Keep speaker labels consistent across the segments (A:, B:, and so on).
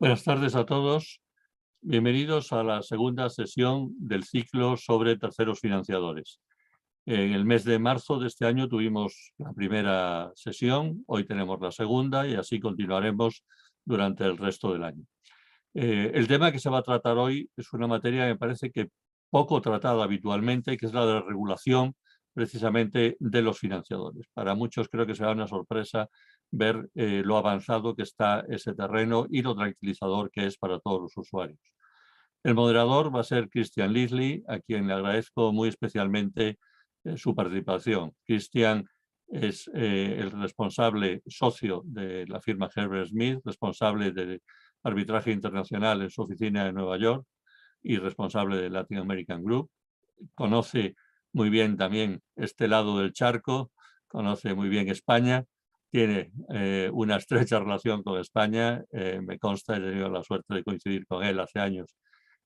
A: Buenas tardes a todos. Bienvenidos a la segunda sesión del ciclo sobre terceros financiadores. En el mes de marzo de este año tuvimos la primera sesión, hoy tenemos la segunda y así continuaremos durante el resto del año. El tema que se va a tratar hoy es una materia que me parece que poco tratada habitualmente, que es la de la regulación precisamente de los financiadores. Para muchos creo que será una sorpresa ver lo avanzado que está ese terreno y lo tranquilizador que es para todos los usuarios. El moderador va a ser Christian Lisli, a quien le agradezco muy especialmente su participación. Christian es el responsable socio de la firma Herbert Smith, responsable de arbitraje internacional en su oficina de Nueva York y responsable de Latin American Group. Conoce muy bien también este lado del charco, conoce muy bien España, tiene una estrecha relación con España. Me consta, he tenido la suerte de coincidir con él hace años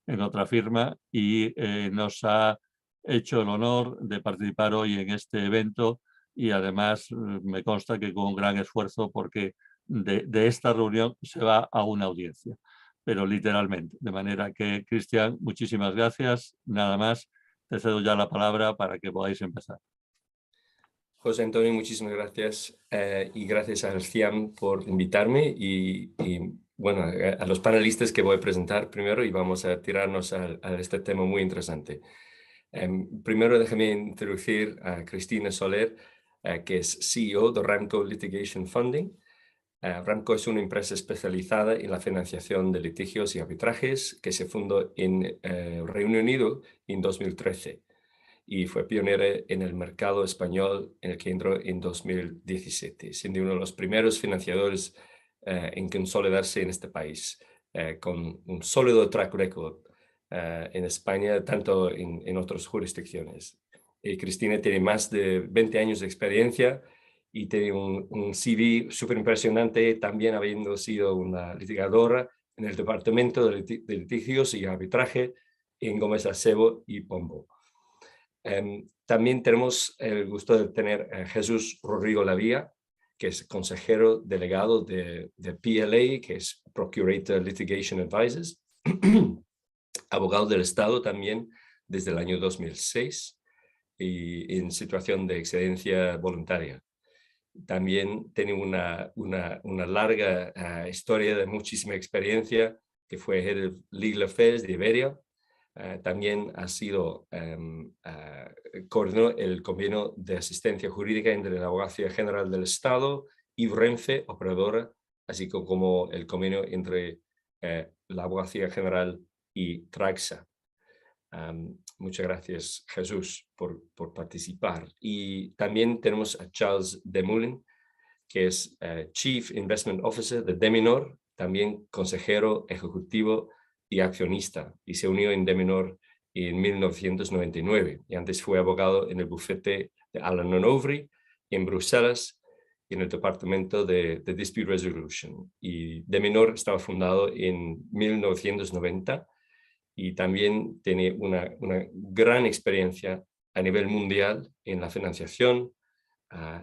A: en otra firma y nos ha hecho el honor de participar hoy en este evento y además me consta que con un gran esfuerzo porque de esta reunión se va a una audiencia, pero literalmente. De manera que, Cristian, muchísimas gracias. Nada más, te cedo ya la palabra para que podáis empezar.
B: José Antonio, muchísimas gracias y gracias al CIAM por invitarme y bueno, a los panelistas que voy a presentar primero y vamos a tirarnos a este tema muy interesante. Primero déjame introducir a Cristina Soler, que es CEO de Ramco Litigation Funding. Ramco es una empresa especializada en la financiación de litigios y arbitrajes que se fundó en Reino Unido en 2013. Y fue pionera en el mercado español en el que entró en 2017, siendo uno de los primeros financiadores en consolidarse en este país, con un sólido track record en España, tanto en otras jurisdicciones. Cristina tiene más de 20 años de experiencia y tiene un CV súper impresionante, también habiendo sido una litigadora en el Departamento de Litigios y Arbitraje en Gómez Acebo y Pombo. También tenemos el gusto de tener a Jesús Rodrigo Lavía, que es consejero delegado de PLA, que es Procurator Litigation Advisors, abogado del Estado también desde el año 2006 y en situación de excedencia voluntaria. También tiene una larga historia de muchísima experiencia, que fue Head of Legal Affairs de Iberia. También ha sido, coordinó el convenio de asistencia jurídica entre la Abogacía General del Estado y Renfe, operadora, así como el convenio entre la Abogacía General y Traxa. Muchas gracias, Jesús, por participar. Y también tenemos a Charles Demoulin, que es Chief Investment Officer de Deminor, también consejero ejecutivo y accionista, y se unió en Deminor en 1999, y antes fue abogado en el bufete de Allen & Overy en Bruselas, en el departamento de Dispute Resolution. Y Deminor estaba fundado en 1990 y también tiene una gran experiencia a nivel mundial en la financiación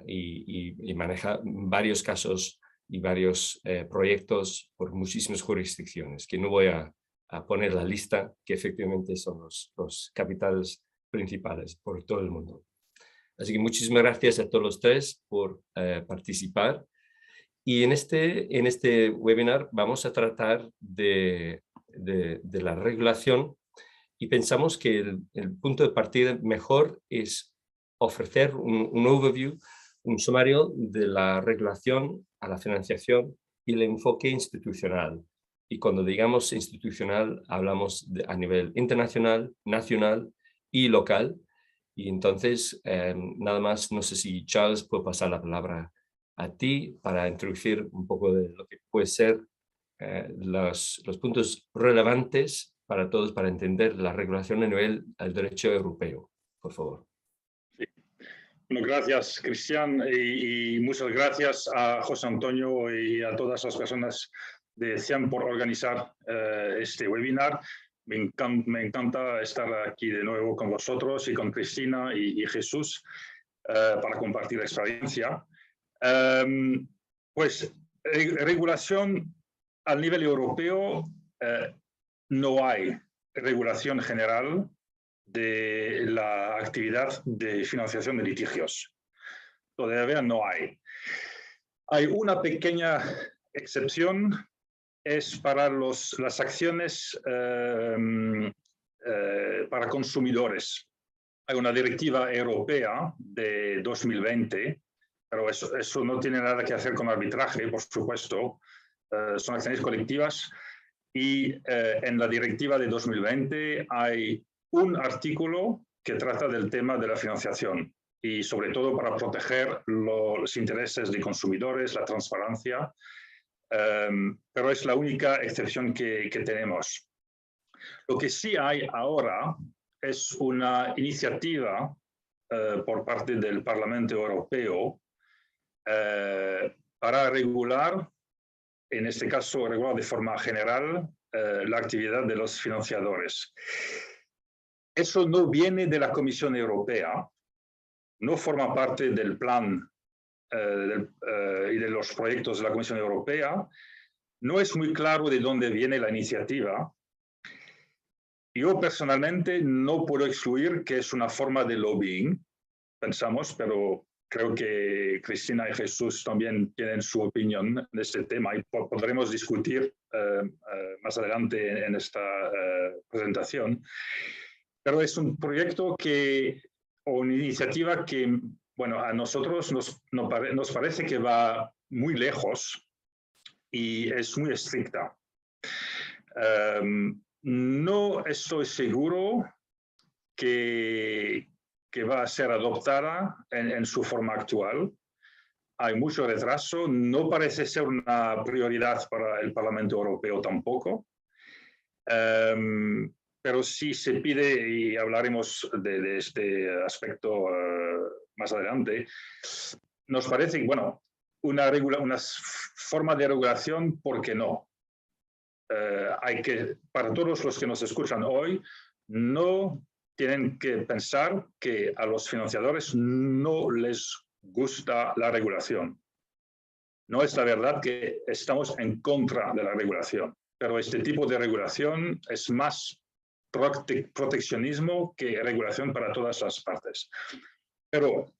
B: y maneja varios casos y varios proyectos por muchísimas jurisdicciones, que no voy a poner la lista, que efectivamente son los capitales principales por todo el mundo. Así que muchísimas gracias a todos los tres por participar. Y en este webinar vamos a tratar de la regulación y pensamos que el punto de partida mejor es ofrecer un overview, un sumario de la regulación a la financiación y el enfoque institucional. Y cuando digamos institucional, hablamos a nivel internacional, nacional y local. Y entonces, nada más, no sé si Charles puede pasar la palabra a ti para introducir un poco de lo que puede ser los puntos relevantes para todos para entender la regulación a nivel del derecho europeo. Por favor.
C: Sí. Bueno, gracias, Cristian, y muchas gracias a José Antonio y a todas las personas de CIAM por organizar este webinar. Me encanta estar aquí de nuevo con vosotros y con Cristina y Jesús para compartir experiencia. Pues regulación al nivel europeo no hay regulación general de la actividad de financiación de litigios. Todavía no hay. Hay una pequeña excepción, es para las acciones para consumidores. Hay una directiva europea de 2020, pero eso no tiene nada que hacer con arbitraje, por supuesto. Son acciones colectivas y en la directiva de 2020 hay un artículo que trata del tema de la financiación y sobre todo para proteger los intereses de consumidores, la transparencia, pero es la única excepción que tenemos. Lo que sí hay ahora es una iniciativa por parte del Parlamento Europeo para regular, en este caso regular de forma general, la actividad de los financiadores. Eso no viene de la Comisión Europea, no forma parte del plan y de los proyectos de la Comisión Europea. No es muy claro de dónde viene la iniciativa. Yo personalmente no puedo excluir que es una forma de lobbying, pensamos, pero creo que Cristina y Jesús también tienen su opinión en este tema y podremos discutir más adelante en esta presentación. Pero es un proyecto o una iniciativa que, bueno, a nosotros nos parece que va muy lejos y es muy estricta. No estoy seguro que va a ser adoptada en su forma actual. Hay mucho retraso, no parece ser una prioridad para el Parlamento Europeo tampoco. Pero sí se pide, y hablaremos de este aspecto más adelante, nos parece, bueno, una forma de regulación, ¿por qué no? Para todos los que nos escuchan hoy, no tienen que pensar que a los financiadores no les gusta la regulación. No es la verdad que estamos en contra de la regulación, pero este tipo de regulación es más proteccionismo que regulación para todas las partes. Pero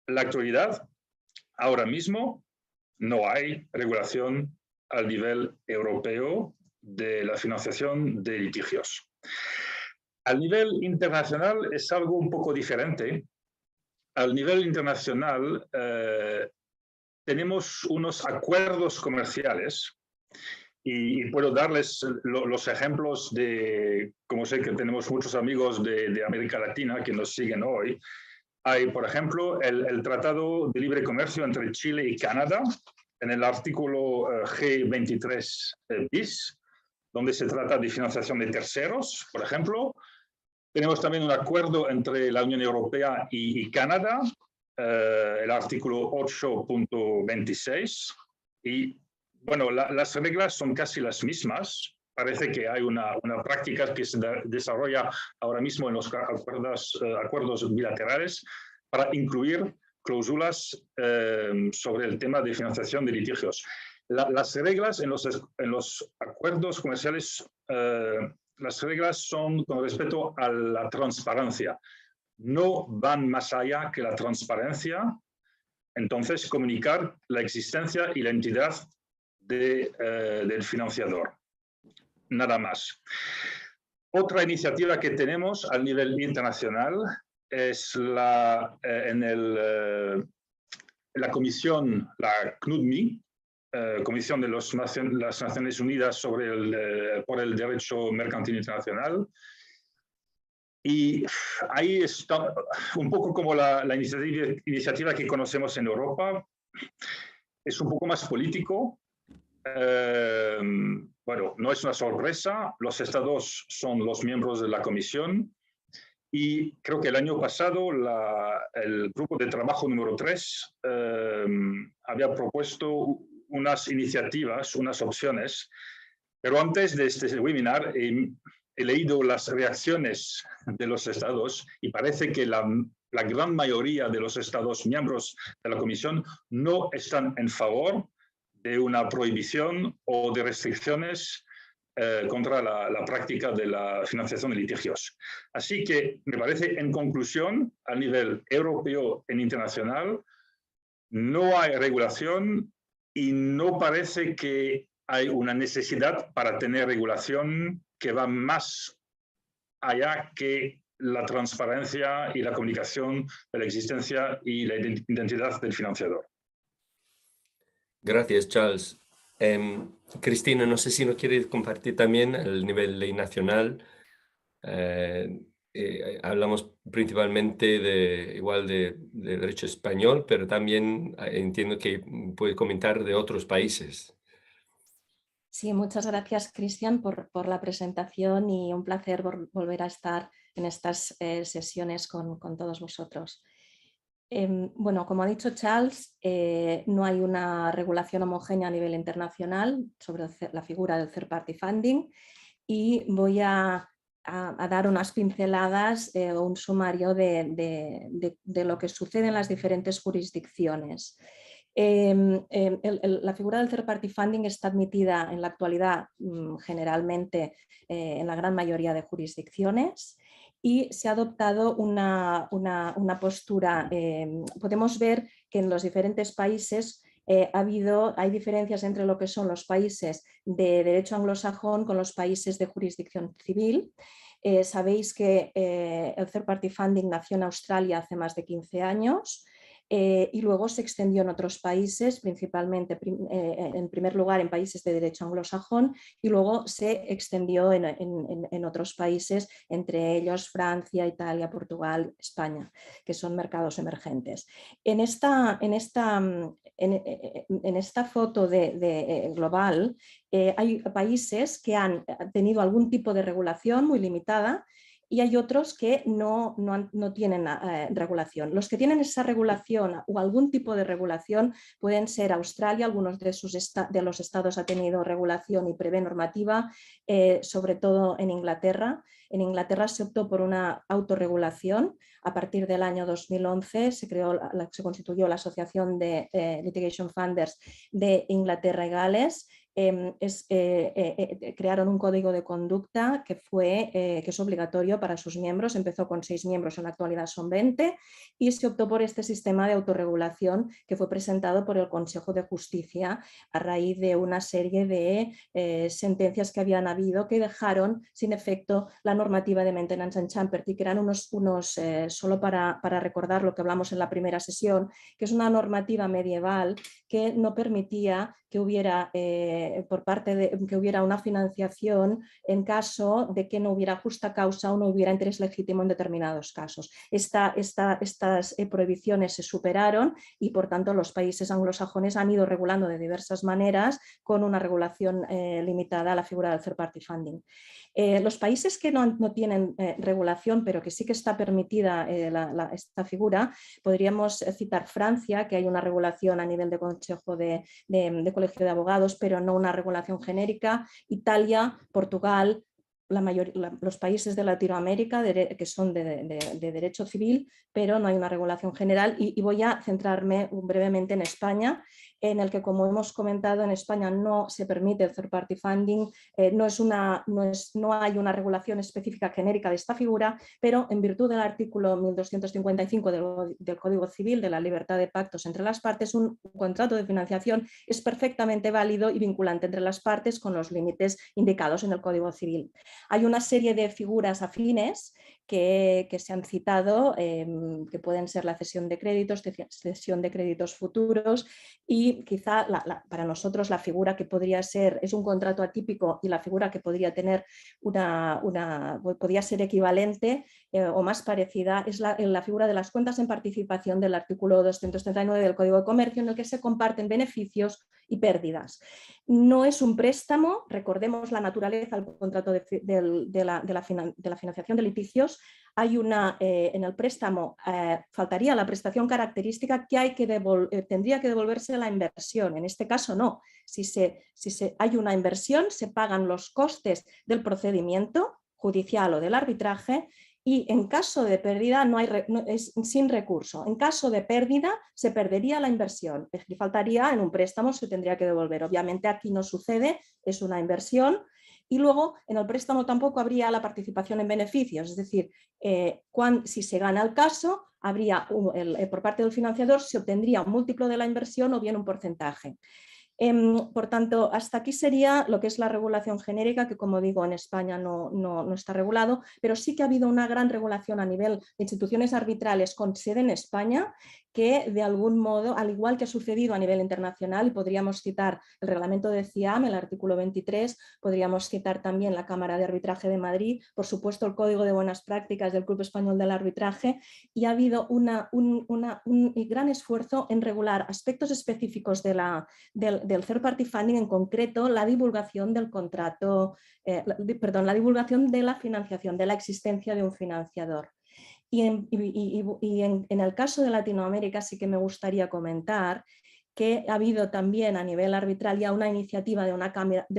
C: en la actualidad, ahora mismo, no hay regulación al nivel europeo de la financiación de litigios. Al nivel internacional es algo un poco diferente. Al nivel internacional tenemos unos acuerdos comerciales y puedo darles los ejemplos de, como sé que tenemos muchos amigos de América Latina que nos siguen hoy. Hay, por ejemplo, el Tratado de Libre Comercio entre Chile y Canadá, en el artículo G23 bis, donde se trata de financiación de terceros, por ejemplo. Tenemos también un acuerdo entre la Unión Europea y Canadá, el artículo 8.26. Y, bueno, las reglas son casi las mismas. Parece que hay una práctica que se desarrolla ahora mismo en los acuerdos bilaterales para incluir cláusulas sobre el tema de financiación de litigios. Las reglas en los acuerdos comerciales, las reglas son con respecto a la transparencia. No van más allá que la transparencia. Entonces, comunicar la existencia y la entidad del financiador. Nada más. Otra iniciativa que tenemos a nivel internacional es la comisión, la CNUDMI, Comisión de las Naciones Unidas por el Derecho Mercantil Internacional. Y ahí está un poco como la iniciativa que conocemos en Europa. Es un poco más político. Bueno, no es una sorpresa. Los estados son los miembros de la comisión. Y creo que el año pasado el grupo de trabajo número 3 había propuesto unas iniciativas, unas opciones, pero antes de este webinar he leído las reacciones de los estados y parece que la gran mayoría de los estados miembros de la Comisión no están en favor de una prohibición o de restricciones contra la práctica de la financiación de litigios. Así que me parece, en conclusión, a nivel europeo e internacional, no hay regulación y no parece que hay una necesidad para tener regulación que va más allá que la transparencia y la comunicación de la existencia y la identidad del financiador.
B: Gracias, Charles. Cristina, no sé si nos quieres compartir también el nivel ley nacional. Hablamos principalmente de derecho español, pero también entiendo que puede comentar de otros países.
D: Sí, muchas gracias, Cristian, por la presentación y un placer volver a estar en estas sesiones con todos vosotros. Bueno, como ha dicho Charles, no hay una regulación homogénea a nivel internacional sobre la figura del third party funding y voy a dar unas pinceladas o un sumario de lo que sucede en las diferentes jurisdicciones. La figura del third party funding está admitida en la actualidad generalmente en la gran mayoría de jurisdicciones y se ha adoptado una postura. Podemos ver que en los diferentes países hay diferencias entre lo que son los países de derecho anglosajón con los países de jurisdicción civil. Sabéis que el third party funding nació en Australia hace más de 15 años. Y luego se extendió en otros países, principalmente en primer lugar en países de derecho anglosajón y luego se extendió en otros países, entre ellos Francia, Italia, Portugal, España, que son mercados emergentes. En esta foto global hay países que han tenido algún tipo de regulación muy limitada y hay otros que no tienen regulación. Los que tienen esa regulación o algún tipo de regulación pueden ser Australia, algunos de los estados ha tenido regulación y prevé normativa, sobre todo en Inglaterra. En Inglaterra se optó por una autorregulación. A partir del año 2011 se constituyó la Asociación de Litigation Funders de Inglaterra y Gales. Crearon un código de conducta que es obligatorio para sus miembros. Empezó con 6 miembros, en la actualidad son 20 y se optó por este sistema de autorregulación que fue presentado por el Consejo de Justicia a raíz de una serie de sentencias que habían habido que dejaron sin efecto la normativa de Maintenance and Champerty, que eran solo para recordar lo que hablamos en la primera sesión, que es una normativa medieval que no permitía que hubiera que hubiera una financiación en caso de que no hubiera justa causa o no hubiera interés legítimo en determinados casos. Estas prohibiciones se superaron y por tanto los países anglosajones han ido regulando de diversas maneras con una regulación limitada a la figura del third party funding. Los países que no tienen regulación pero que sí que está permitida esta figura, podríamos citar Francia, que hay una regulación a nivel de Consejo de Colegio de Abogados, pero no una regulación genérica. Italia, Portugal, los países de Latinoamérica que son de derecho civil, pero no hay una regulación general. Y voy a centrarme brevemente en España, en el que, como hemos comentado, en España no se permite el third party funding, no hay una regulación específica genérica de esta figura, pero en virtud del artículo 1255 del Código Civil de la libertad de pactos entre las partes, un contrato de financiación es perfectamente válido y vinculante entre las partes con los límites indicados en el Código Civil. Hay una serie de figuras afines que se han citado, que pueden ser la cesión de créditos futuros y quizá para nosotros la figura que podría ser, es un contrato atípico y la figura que podría tener podría ser equivalente o más parecida es la figura de las cuentas en participación del artículo 239 del Código de Comercio, en el que se comparten beneficios y pérdidas. No es un préstamo, recordemos la naturaleza del contrato de la financiación de litigios. Hay en el préstamo faltaría la prestación característica que tendría que devolverse la inversión. En este caso no. Si hay una inversión, se pagan los costes del procedimiento judicial o del arbitraje y en caso de pérdida es sin recurso. En caso de pérdida se perdería la inversión, es decir, faltaría en un préstamo, se tendría que devolver. Obviamente aquí no sucede, es una inversión. Y luego en el préstamo tampoco habría la participación en beneficios, es decir, si se gana el caso, habría por parte del financiador se obtendría un múltiplo de la inversión o bien un porcentaje. Por tanto, hasta aquí sería lo que es la regulación genérica, que como digo en España no está regulado, pero sí que ha habido una gran regulación a nivel de instituciones arbitrales con sede en España, que de algún modo, al igual que ha sucedido a nivel internacional, y podríamos citar el reglamento de CIAM, el artículo 23, podríamos citar también la Cámara de Arbitraje de Madrid, por supuesto el Código de Buenas Prácticas del Club Español del Arbitraje, y ha habido un gran esfuerzo en regular aspectos específicos del third party funding, en concreto la divulgación del contrato, la divulgación de la financiación, de la existencia de un financiador. Y en el caso de Latinoamérica sí que me gustaría comentar que ha habido también a nivel arbitral ya una iniciativa de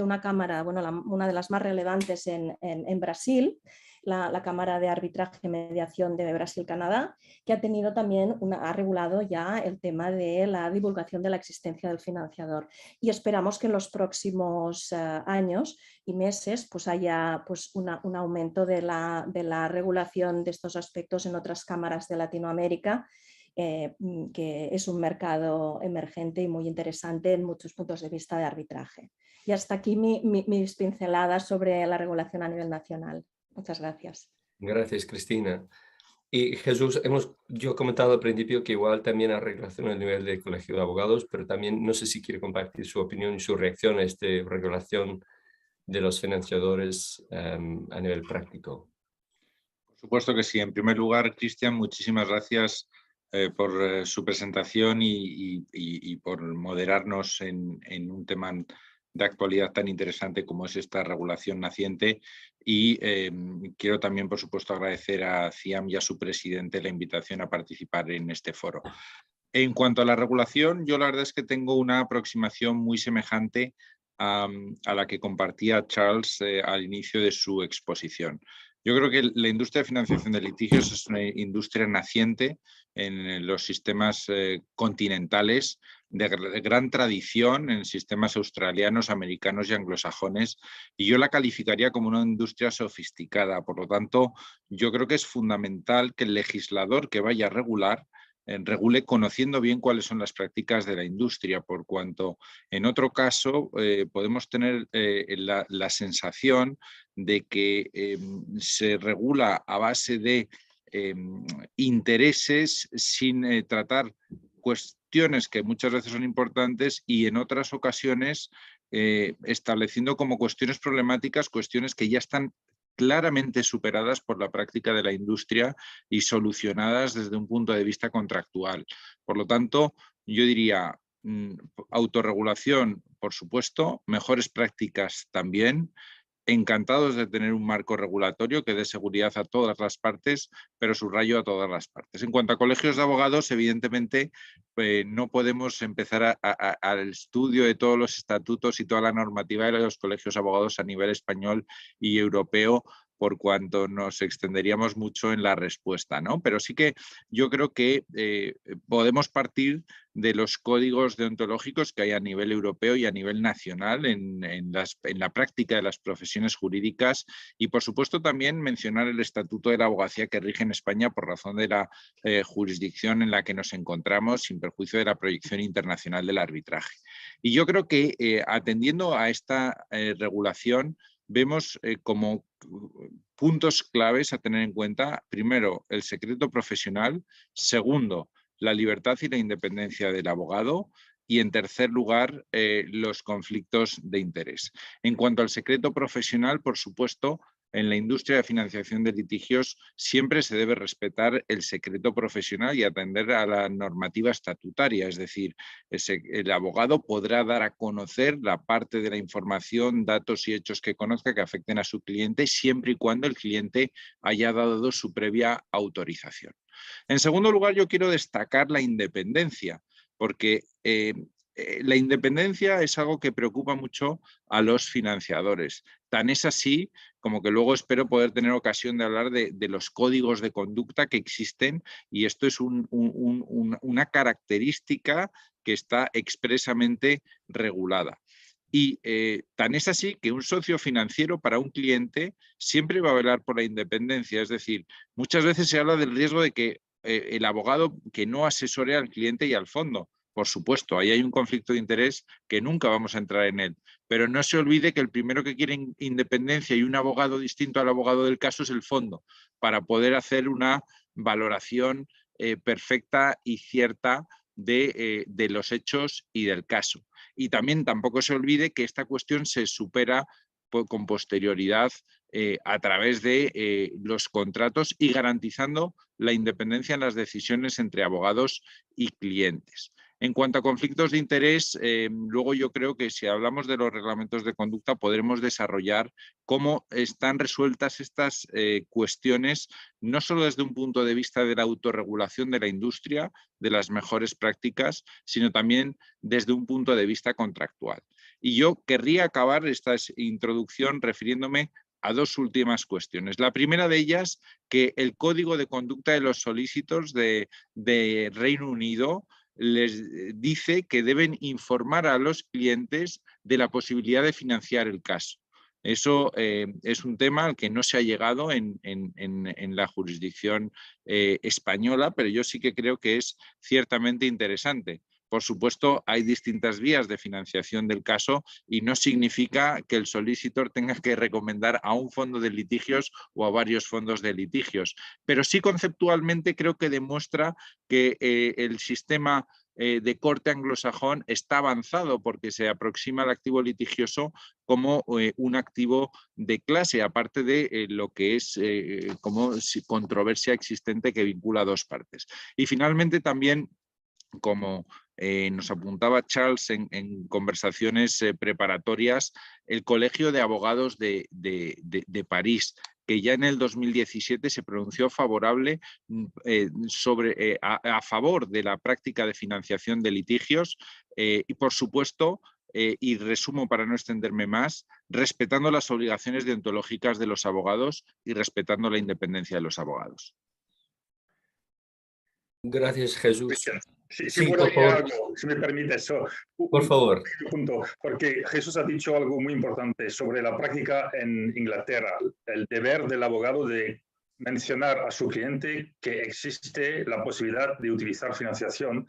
D: una cámara, bueno, una de las más relevantes en Brasil, la Cámara de Arbitraje y Mediación de Brasil-Canadá, que ha tenido también ha regulado ya el tema de la divulgación de la existencia del financiador. Y esperamos que en los próximos años y meses pues haya pues un aumento de la regulación de estos aspectos en otras cámaras de Latinoamérica, que es un mercado emergente y muy interesante en muchos puntos de vista de arbitraje. Y hasta aquí mis pinceladas sobre la regulación a nivel nacional. Muchas gracias.
B: Gracias, Cristina. Y Jesús, yo he comentado al principio que igual también hay regulación a nivel del Colegio de Abogados, pero también no sé si quiere compartir su opinión y su reacción a esta regulación de los financiadores a nivel práctico.
E: Por supuesto que sí. En primer lugar, Cristian, muchísimas gracias por su presentación y por moderarnos en un tema de actualidad tan interesante como es esta regulación naciente. Y quiero también, por supuesto, agradecer a CIAM y a su presidente la invitación a participar en este foro. En cuanto a la regulación, yo la verdad es que tengo una aproximación muy semejante a la que compartía Charles al inicio de su exposición. Yo creo que la industria de financiación de litigios es una industria naciente en los sistemas continentales, de gran tradición en sistemas australianos, americanos y anglosajones, y yo la calificaría como una industria sofisticada. Por lo tanto, yo creo que es fundamental que el legislador que vaya a regular regule conociendo bien cuáles son las prácticas de la industria, por cuanto en otro caso podemos tener la sensación de que se regula a base de intereses sin tratar cuestiones que muchas veces son importantes y en otras ocasiones estableciendo como cuestiones problemáticas cuestiones que ya están claramente superadas por la práctica de la industria y solucionadas desde un punto de vista contractual. Por lo tanto, yo diría autorregulación, por supuesto, mejores prácticas también. Encantados de tener un marco regulatorio que dé seguridad a todas las partes, pero subrayo a todas las partes. En cuanto a colegios de abogados, evidentemente no podemos empezar al estudio de todos los estatutos y toda la normativa de los colegios de abogados a nivel español y europeo, por cuanto nos extenderíamos mucho en la respuesta, ¿no? Pero sí que yo creo que podemos partir de los códigos deontológicos que hay a nivel europeo y a nivel nacional en la práctica de las profesiones jurídicas y, por supuesto, también mencionar el Estatuto de la Abogacía que rige en España por razón de la jurisdicción en la que nos encontramos, sin perjuicio de la proyección internacional del arbitraje. Y yo creo que atendiendo a esta regulación, vemos como puntos claves a tener en cuenta, primero, el secreto profesional, segundo, la libertad y la independencia del abogado y, en tercer lugar, los conflictos de interés. En cuanto al secreto profesional, por supuesto, en la industria de financiación de litigios siempre se debe respetar el secreto profesional y atender a la normativa estatutaria, es decir, el abogado podrá dar a conocer la parte de la información, datos y hechos que conozca que afecten a su cliente siempre y cuando el cliente haya dado su previa autorización. En segundo lugar, yo quiero destacar la independencia, porque la independencia es algo que preocupa mucho a los financiadores. Tan es así como que luego espero poder tener ocasión de hablar de los códigos de conducta que existen, y esto es una característica que está expresamente regulada. Y tan es así que un socio financiero para un cliente siempre va a velar por la independencia. Es decir, muchas veces se habla del riesgo de que el abogado que no asesore al cliente y al fondo. Por supuesto, ahí hay un conflicto de interés que nunca vamos a entrar en él. Pero no se olvide que el primero que quiere independencia y un abogado distinto al abogado del caso es el fondo, para poder hacer una valoración perfecta y cierta de los hechos y del caso. Y también tampoco se olvide que esta cuestión se supera con posterioridad a través de los contratos y garantizando la independencia en las decisiones entre abogados y clientes. En cuanto a conflictos de interés, luego yo creo que si hablamos de los reglamentos de conducta podremos desarrollar cómo están resueltas estas cuestiones, no solo desde un punto de vista de la autorregulación de la industria, de las mejores prácticas, sino también desde un punto de vista contractual. Y yo querría acabar esta introducción refiriéndome a dos últimas cuestiones. La primera de ellas, que el Código de Conducta de los Solícitos de Reino Unido les dice que deben informar a los clientes de la posibilidad de financiar el caso. Eso es un tema al que no se ha llegado en la jurisdicción española, pero yo sí que creo que es ciertamente interesante. Por supuesto, hay distintas vías de financiación del caso y no significa que el solicitor tenga que recomendar a un fondo de litigios o a varios fondos de litigios. Pero sí conceptualmente creo que demuestra que el sistema de corte anglosajón está avanzado porque se aproxima al activo litigioso como un activo de clase, aparte de lo que es como controversia existente que vincula a dos partes. Y finalmente también, como nos apuntaba Charles en conversaciones preparatorias, el Colegio de Abogados de París, que ya en el 2017 se pronunció favorable a favor de la práctica de financiación de litigios y, por supuesto, y resumo para no extenderme más, respetando las obligaciones deontológicas de los abogados y respetando la independencia de los abogados.
B: Gracias, Jesús.
C: Cristian, si
B: Sí,
C: puedo
B: por favor.
C: algo, si me permite eso.
B: Por favor.
C: Punto, porque Jesús ha dicho algo muy importante sobre la práctica en Inglaterra, el deber del abogado de mencionar a su cliente que existe la posibilidad de utilizar financiación.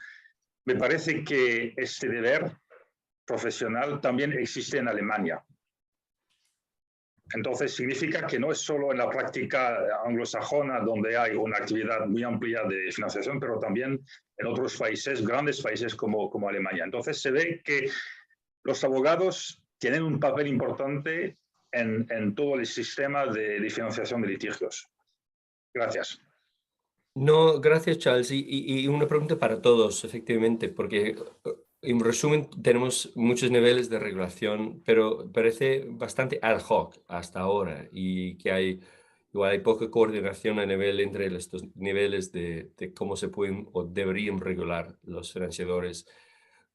C: Me parece que este deber profesional también existe en Alemania. Entonces significa que no es solo en la práctica anglosajona donde hay una actividad muy amplia de financiación, pero también en otros países, grandes países como Alemania. Entonces se ve que los abogados tienen un papel importante en todo el sistema de financiación de litigios. Gracias.
B: No, gracias, Charles. Y una pregunta para todos, efectivamente, porque en resumen tenemos muchos niveles de regulación, pero parece bastante ad hoc hasta ahora y que igual hay poca coordinación a nivel entre estos niveles de cómo se pueden o deberían regular los financiadores,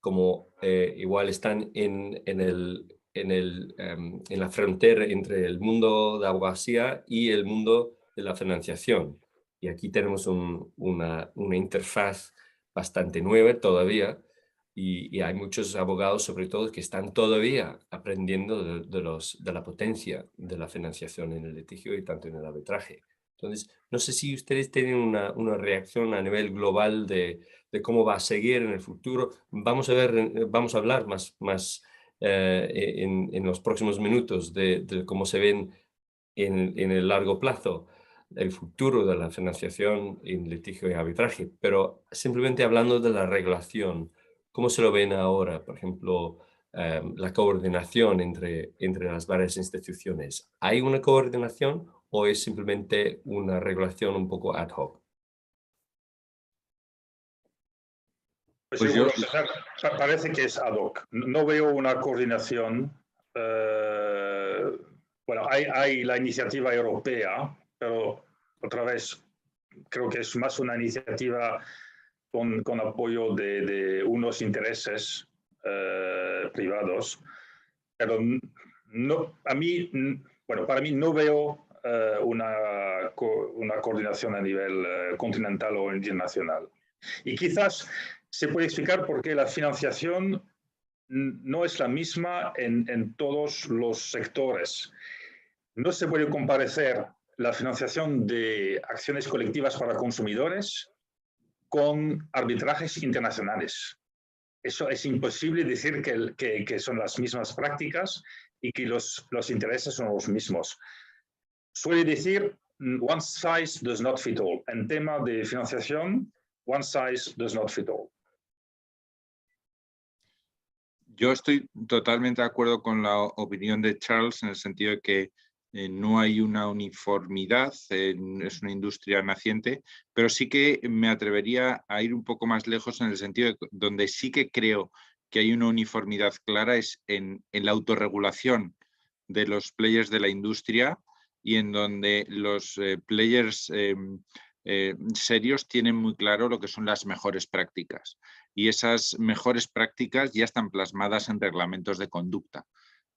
B: como igual están en la frontera entre el mundo de abogacía y el mundo de la financiación. Y aquí tenemos una interfaz bastante nueva todavía y hay muchos abogados, sobre todo, que están todavía aprendiendo de la potencia de la financiación en el litigio y tanto en el arbitraje. Entonces, no sé si ustedes tienen una reacción a nivel global de cómo va a seguir en el futuro. Vamos a hablar más en los próximos minutos de cómo se ven en el largo plazo el futuro de la financiación en litigio y arbitraje, pero simplemente hablando de la regulación, ¿cómo se lo ven ahora? Por ejemplo, la coordinación entre las varias instituciones. ¿Hay una coordinación o es simplemente una regulación un poco ad hoc?
C: Pues
E: Pues
C: yo, parece que es ad hoc. No veo una coordinación. Bueno, hay la iniciativa europea, pero otra vez creo que es más una iniciativa con apoyo de unos intereses privados, pero no, para mí no veo una coordinación a nivel continental o internacional. Y quizás se puede explicar por qué la financiación no es la misma en todos los sectores. No se puede comparar la financiación de acciones colectivas para consumidores con arbitrajes internacionales. Eso es imposible decir que son las mismas prácticas y que los intereses son los mismos. Suele decir, one size does not fit all. En tema de financiación, one size does not fit all.
E: Yo estoy totalmente de acuerdo con la opinión de Charles en el sentido de que no hay una uniformidad, es una industria naciente, pero sí que me atrevería a ir un poco más lejos en el sentido de donde sí que creo que hay una uniformidad clara es en la autorregulación de los players de la industria y en donde los players serios tienen muy claro lo que son las mejores prácticas y esas mejores prácticas ya están plasmadas en reglamentos de conducta.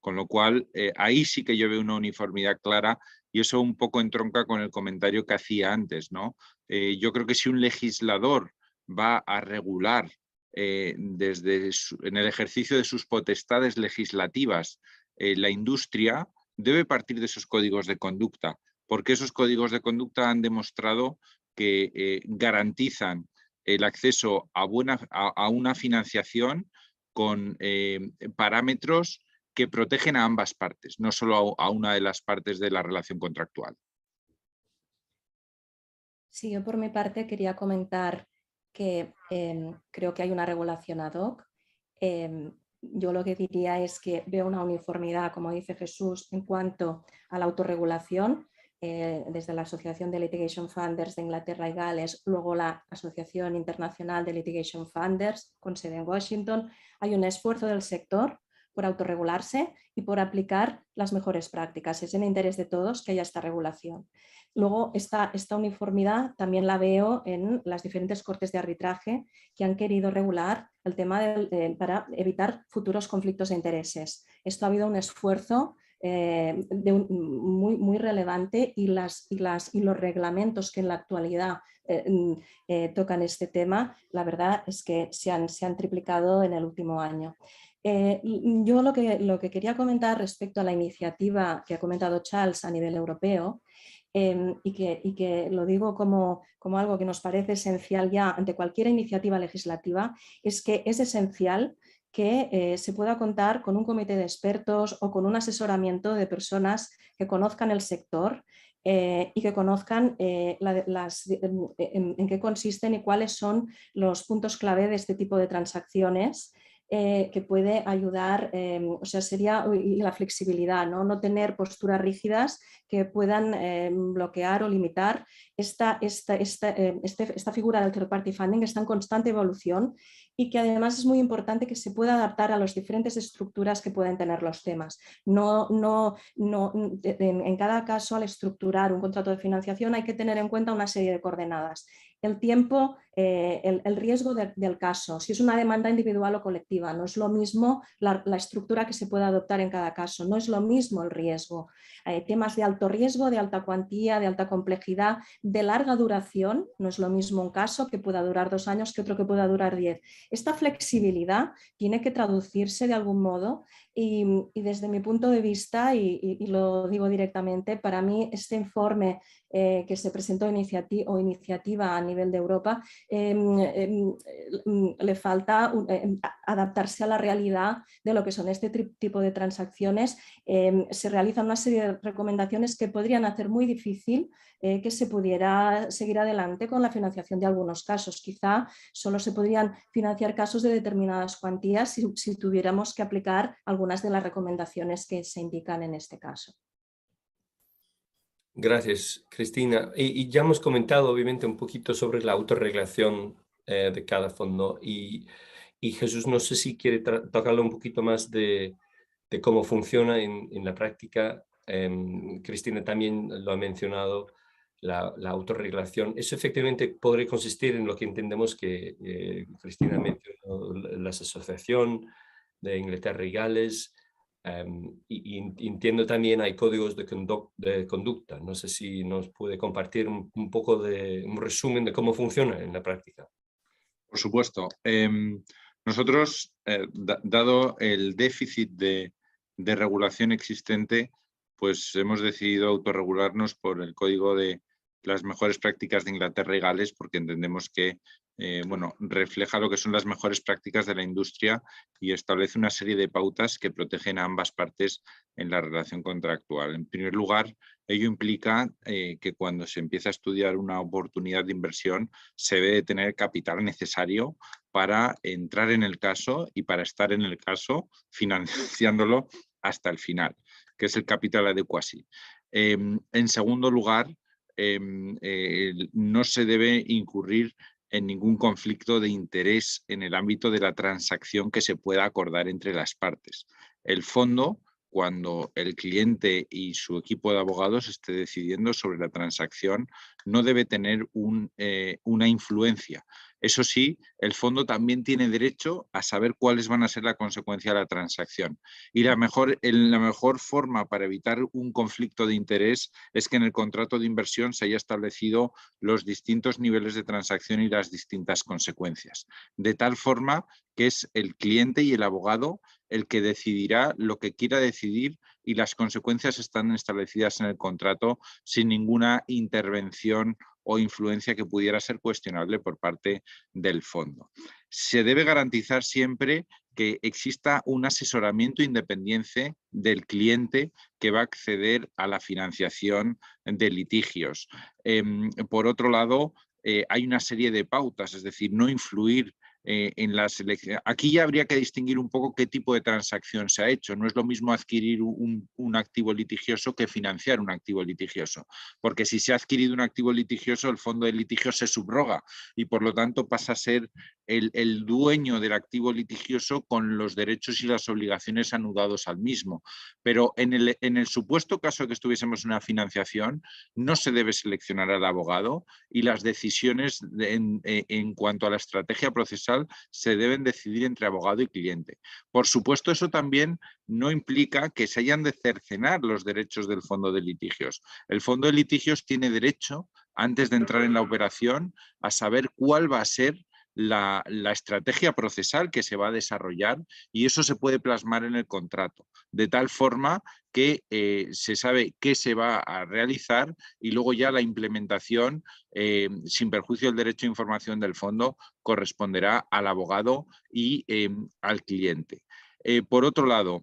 E: Con lo cual, ahí sí que yo veo una uniformidad clara y eso un poco entronca con el comentario que hacía antes, ¿no? Yo creo que si un legislador va a regular en el ejercicio de sus potestades legislativas la industria, debe partir de esos códigos de conducta, porque esos códigos de conducta han demostrado que garantizan el acceso a una financiación con parámetros que protegen a ambas partes, no solo a una de las partes de la relación contractual.
D: Sí, yo por mi parte quería comentar que creo que hay una regulación ad hoc. Yo lo que diría es que veo una uniformidad, como dice Jesús, en cuanto a la autorregulación, desde la Asociación de Litigation Funders de Inglaterra y Gales, luego la Asociación Internacional de Litigation Funders, con sede en Washington. Hay un esfuerzo del sector por autorregularse y por aplicar las mejores prácticas. Es en interés de todos que haya esta regulación. Luego, esta uniformidad también la veo en las diferentes cortes de arbitraje que han querido regular el tema para evitar futuros conflictos de intereses. Esto ha habido un esfuerzo muy relevante y los reglamentos que en la actualidad tocan este tema, la verdad es que se han triplicado en el último año. Yo lo que quería comentar respecto a la iniciativa que ha comentado Charles a nivel europeo, y que lo digo como algo que nos parece esencial ya ante cualquier iniciativa legislativa, es que es esencial que se pueda contar con un comité de expertos o con un asesoramiento de personas que conozcan el sector y que conozcan en qué consisten y cuáles son los puntos clave de este tipo de transacciones. Que puede ayudar, o sea, sería la flexibilidad, no tener posturas rígidas que puedan bloquear o limitar esta figura del third party funding, que está en constante evolución y que además es muy importante que se pueda adaptar a las diferentes estructuras que pueden tener los temas. En cada caso, al estructurar un contrato de financiación hay que tener en cuenta una serie de coordenadas. El tiempo, el riesgo del caso, si es una demanda individual o colectiva, no es lo mismo la estructura que se puede adoptar en cada caso, no es lo mismo el riesgo. Temas de alto riesgo, de alta cuantía, de alta complejidad, de larga duración, no es lo mismo un caso que pueda durar 2 años que otro que pueda durar 10. Esta flexibilidad tiene que traducirse de algún modo y desde mi punto de vista, y lo digo directamente, para mí este informe que se presentó iniciativa a nivel de Europa, le falta adaptarse a la realidad de lo que son este tipo de transacciones. Se realizan una serie de recomendaciones que podrían hacer muy difícil que se pudiera seguir adelante con la financiación de algunos casos. Quizá solo se podrían financiar casos de determinadas cuantías si tuviéramos que aplicar algunas de las recomendaciones que se indican en este caso.
B: Gracias, Cristina. Y ya hemos comentado, obviamente, un poquito sobre la autorregulación de cada fondo. Y Jesús, no sé si quiere tocarle un poquito más de cómo funciona en la práctica. Cristina también lo ha mencionado, la autorregulación. Eso efectivamente podría consistir en lo que entendemos que Cristina mencionó, la asociación de Inglaterra y Gales. Y entiendo también hay códigos de conducta. No sé si nos puede compartir un poco de un resumen de cómo funciona en la práctica.
E: Por supuesto. Nosotros, dado el déficit de regulación existente, pues hemos decidido autorregularnos por el código de las mejores prácticas de Inglaterra y Gales, porque entendemos que bueno, refleja lo que son las mejores prácticas de la industria y establece una serie de pautas que protegen a ambas partes en la relación contractual. En primer lugar, ello implica que cuando se empieza a estudiar una oportunidad de inversión se debe de tener capital necesario para entrar en el caso y para estar en el caso financiándolo hasta el final, que es el capital adequacy. En segundo lugar, no se debe incurrir en ningún conflicto de interés en el ámbito de la transacción que se pueda acordar entre las partes. El fondo, cuando el cliente y su equipo de abogados esté decidiendo sobre la transacción, no debe tener una influencia. Eso sí, el fondo también tiene derecho a saber cuáles van a ser la consecuencia de la transacción. Y la mejor forma para evitar un conflicto de interés es que en el contrato de inversión se haya establecido los distintos niveles de transacción y las distintas consecuencias. De tal forma que es el cliente y el abogado el que decidirá lo que quiera decidir y las consecuencias están establecidas en el contrato sin ninguna intervención o influencia que pudiera ser cuestionable por parte del fondo. Se debe garantizar siempre que exista un asesoramiento independiente del cliente que va a acceder a la financiación de litigios. Por otro lado, hay una serie de pautas, es decir, no influir en la selección. Aquí ya habría que distinguir un poco qué tipo de transacción se ha hecho. No es lo mismo adquirir un activo litigioso que financiar un activo litigioso, porque si se ha adquirido un activo litigioso, el fondo de litigio se subroga y por lo tanto pasa a ser el dueño del activo litigioso con los derechos y las obligaciones anudados al mismo. Pero en el supuesto caso de que estuviésemos en una financiación, no se debe seleccionar al abogado y las decisiones en cuanto a la estrategia procesal se deben decidir entre abogado y cliente. Por supuesto, eso también no implica que se hayan de cercenar los derechos del fondo de litigios. El fondo de litigios tiene derecho, antes de entrar en la operación, a saber cuál va a ser la estrategia procesal que se va a desarrollar y eso se puede plasmar en el contrato, de tal forma que se sabe qué se va a realizar y luego ya la implementación, sin perjuicio del derecho a información del fondo, corresponderá al abogado y al cliente. Por otro lado,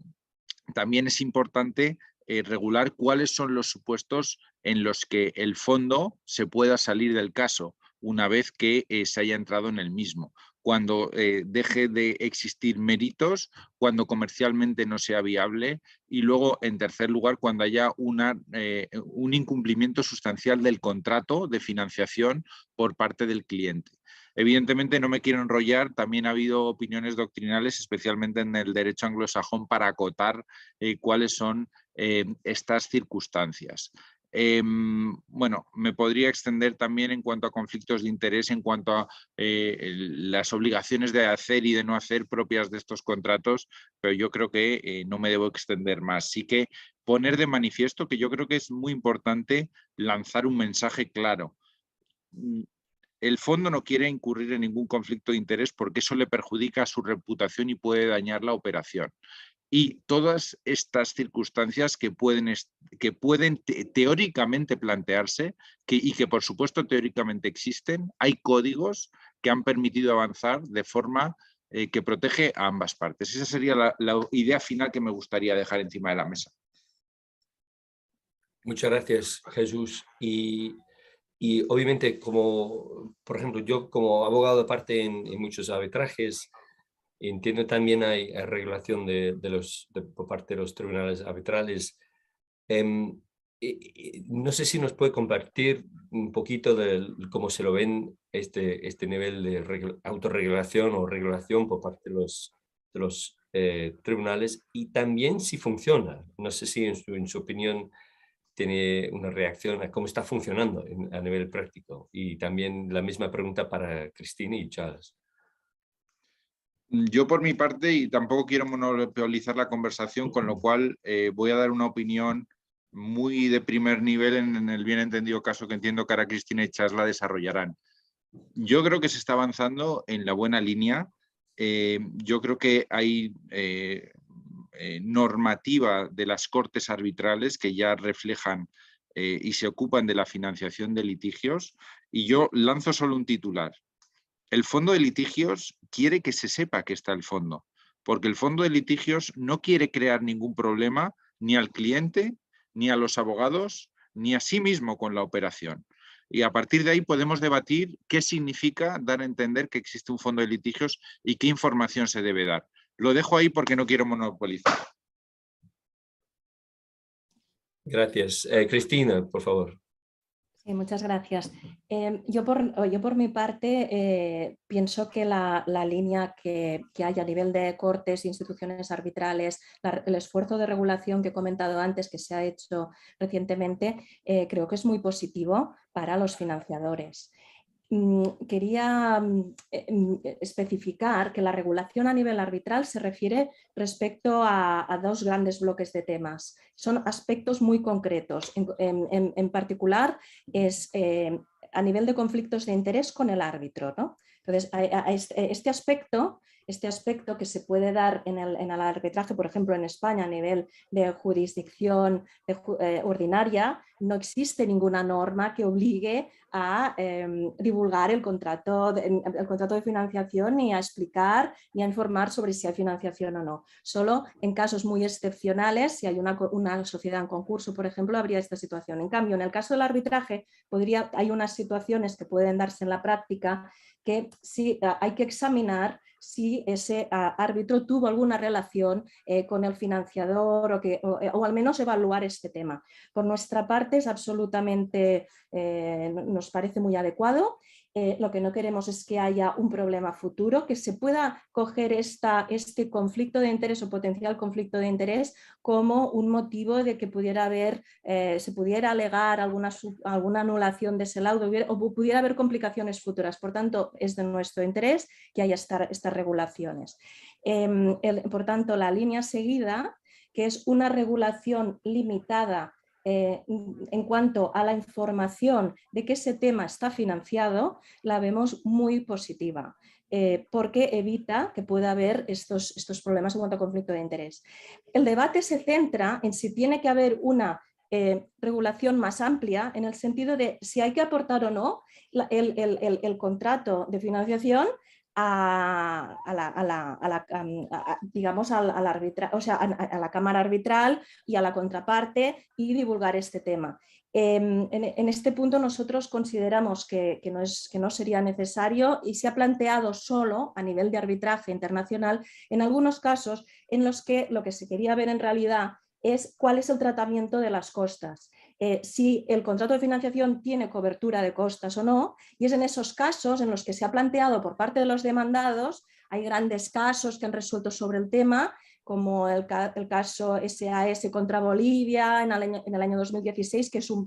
E: también es importante regular cuáles son los supuestos en los que el fondo se pueda salir del caso una vez que se haya entrado en el mismo. Cuando deje de existir méritos, cuando comercialmente no sea viable y luego, en tercer lugar, cuando haya un incumplimiento sustancial del contrato de financiación por parte del cliente. Evidentemente no me quiero enrollar, también ha habido opiniones doctrinales, especialmente en el derecho anglosajón, para acotar cuáles son estas circunstancias. Bueno, me podría extender también en cuanto a conflictos de interés, en cuanto a las obligaciones de hacer y de no hacer propias de estos contratos, pero yo creo que no me debo extender más. Sí que poner de manifiesto que yo creo que es muy importante lanzar un mensaje claro. El fondo no quiere incurrir en ningún conflicto de interés porque eso le perjudica a su reputación y puede dañar la operación. Y todas estas circunstancias que pueden teóricamente plantearse y que por supuesto teóricamente existen, hay códigos que han permitido avanzar de forma que protege a ambas partes. Esa sería la idea final que me gustaría dejar encima de la mesa.
B: Muchas gracias, Jesús. Y obviamente, como por ejemplo, yo como abogado aparte en muchos arbitrajes, entiendo también hay regulación por parte de los tribunales arbitrales. No sé si nos puede compartir un poquito de cómo se lo ven este nivel de autorregulación o regulación por parte de los tribunales y también si funciona. No sé si en su opinión tiene una reacción a cómo está funcionando a nivel práctico. Y también la misma pregunta para Cristina y Charles.
E: Yo por mi parte, y tampoco quiero monopolizar la conversación, con lo cual voy a dar una opinión muy de primer nivel en el bien entendido caso que entiendo que ahora Cristina y Chas la desarrollarán. Yo creo que se está avanzando en la buena línea. Yo creo que hay normativa de las cortes arbitrales que ya reflejan y se ocupan de la financiación de litigios. Y yo lanzo solo un titular. El fondo de litigios quiere que se sepa que está el fondo, porque el fondo de litigios no quiere crear ningún problema ni al cliente, ni a los abogados, ni a sí mismo con la operación. Y a partir de ahí podemos debatir qué significa dar a entender que existe un fondo de litigios y qué información se debe dar. Lo dejo ahí porque no quiero monopolizar.
B: Gracias. Cristina, por favor.
D: Sí, muchas gracias. Yo por mi parte pienso que la línea que hay a nivel de cortes, instituciones arbitrales, el esfuerzo de regulación que he comentado antes que se ha hecho recientemente, creo que es muy positivo para los financiadores. Quería especificar que la regulación a nivel arbitral se refiere respecto a dos grandes bloques de temas. Son aspectos muy concretos. En particular, es a nivel de conflictos de interés con el árbitro, ¿no? Entonces, este aspecto que se puede dar en el arbitraje, por ejemplo, en España a nivel de jurisdicción ordinaria, no existe ninguna norma que obligue a divulgar el contrato de financiación ni a explicar ni a informar sobre si hay financiación o no. Solo en casos muy excepcionales, si hay una sociedad en concurso, por ejemplo, habría esta situación. En cambio, en el caso del arbitraje, hay unas situaciones que pueden darse en la práctica que sí hay que examinar si ese árbitro tuvo alguna relación con el financiador o al menos evaluar este tema. Por nuestra parte es absolutamente, nos parece muy adecuado. Lo que no queremos es que haya un problema futuro, que se pueda coger este conflicto de interés o potencial conflicto de interés como un motivo de que pudiera haber, se pudiera alegar alguna anulación de ese laudo o pudiera haber complicaciones futuras. Por tanto, es de nuestro interés que haya estas regulaciones. Por tanto, la línea seguida, que es una regulación limitada en cuanto a la información de que ese tema está financiado, la vemos muy positiva, porque evita que pueda haber estos problemas en cuanto a conflicto de interés. El debate se centra en si tiene que haber una regulación más amplia en el sentido de si hay que aportar o no el contrato de financiación a la cámara arbitral y a la contraparte y divulgar este tema. En este punto nosotros consideramos que no sería necesario y se ha planteado solo a nivel de arbitraje internacional en algunos casos en los que lo que se quería ver en realidad es cuál es el tratamiento de las costas. Si el contrato de financiación tiene cobertura de costas o no, y es en esos casos en los que se ha planteado por parte de los demandados, hay grandes casos que han resuelto sobre el tema, como el caso SAS contra Bolivia en el año 2016, que es un